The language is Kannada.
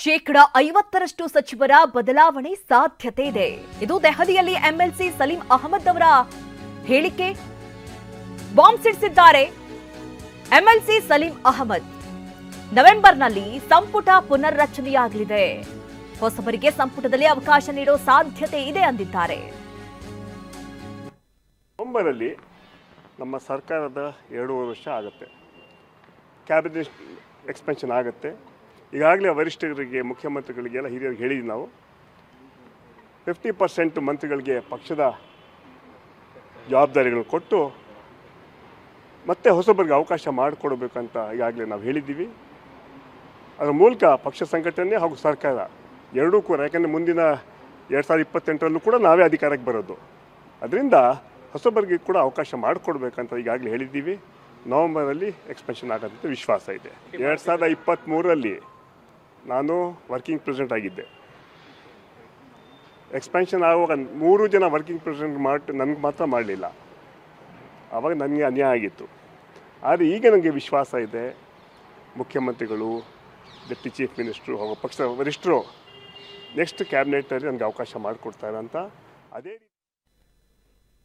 50% ಸಚಿವರ ಬದಲಾವಣೆ ಸಾಧ್ಯತೆ ಇದೆ. ಇದು ದೆಹಲಿಯಲ್ಲಿ ಎಂಎಲ್ಸಿ ಸಲೀಂ ಅಹಮದ್ ಅವರ ಹೇಳಿಕೆ. ಬಾಂಬ್ ಸಿಡಿಸಿದ್ದಾರೆ ಎಂಎಲ್ಸಿ ಸಲೀಂ ಅಹಮದ್. ನವೆಂಬರ್ನಲ್ಲಿ ಸಂಪುಟ ಪುನರ್ರಚನೆಯಾಗಲಿದೆ. ಹೊಸಬರಿಗೆ ಸಂಪುಟದಲ್ಲಿ ಅವಕಾಶ ನೀಡೋ ಸಾಧ್ಯತೆ ಇದೆ ಅಂದಿದ್ದಾರೆ. ನವೆಂಬರಲ್ಲಿ ನಮ್ಮ ಸರ್ಕಾರದ 2.5 ವರ್ಷ ಆಗುತ್ತೆ. ಕ್ಯಾಬಿನೆಟ್ ಎಕ್ಸ್ಪೆನ್ಷನ್ ಆಗುತ್ತೆ. ಈಗಾಗಲೇ ವರಿಷ್ಠರಿಗೆ, ಮುಖ್ಯಮಂತ್ರಿಗಳಿಗೆಲ್ಲ ಹಿರಿಯರಿಗೆ ಹೇಳಿದ್ವಿ ನಾವು. 50% ಮಂತ್ರಿಗಳಿಗೆ ಪಕ್ಷದ ಜವಾಬ್ದಾರಿಗಳನ್ನು ಕೊಟ್ಟು ಮತ್ತೆ ಹೊಸಬರಿಗೆ ಅವಕಾಶ ಮಾಡಿಕೊಡ್ಬೇಕಂತ ಈಗಾಗಲೇ ನಾವು ಹೇಳಿದ್ದೀವಿ. ಅದರ ಮೂಲಕ ಪಕ್ಷ ಸಂಘಟನೆ ಹಾಗೂ ಸರ್ಕಾರ ಎರಡೂ ಕೂಡ, ಯಾಕೆಂದರೆ ಮುಂದಿನ 2028ರಲ್ಲೂ ಕೂಡ ನಾವೇ ಅಧಿಕಾರಕ್ಕೆ ಬರೋದು. ಅದರಿಂದ ಹೊಸಬರಿಗೆ ಕೂಡ ಅವಕಾಶ ಮಾಡಿಕೊಡ್ಬೇಕಂತ ಈಗಾಗಲೇ ಹೇಳಿದ್ದೀವಿ. ನವೆಂಬರಲ್ಲಿ ಎಕ್ಸ್ಪೆನ್ಷನ್ ಆಗೋದಂತ ವಿಶ್ವಾಸ ಇದೆ. 2023ರಲ್ಲಿ ನಾನು ವರ್ಕಿಂಗ್ ಪ್ರೆಸಿಡೆಂಟ್ ಆಗಿದ್ದೆ. ಎಕ್ಸ್ಪೆನ್ಷನ್ ಆಗುವಾಗ 3 ಜನ ವರ್ಕಿಂಗ್ ಪ್ರೆಸಿಡೆಂಟ್ ನನಗೆ ಮಾತ್ರ ಮಾಡಲಿಲ್ಲ. ಆವಾಗ ನನಗೆ ಅನ್ಯಾಯ ಆಗಿತ್ತು. ಆದರೆ ಈಗ ನನಗೆ ವಿಶ್ವಾಸ ಇದೆ, ಮುಖ್ಯಮಂತ್ರಿಗಳು, ಡೆಪ್ಟಿ ಚೀಫ್ ಮಿನಿಸ್ಟ್ರು ಹಾಗೂ ಪಕ್ಷದ ವರಿಷ್ಠರು ನೆಕ್ಸ್ಟ್ ಕ್ಯಾಬಿನೆಟಲ್ಲಿ ನನಗೆ ಅವಕಾಶ ಮಾಡಿಕೊಡ್ತಾರೆ ಅಂತ. ಅದೇ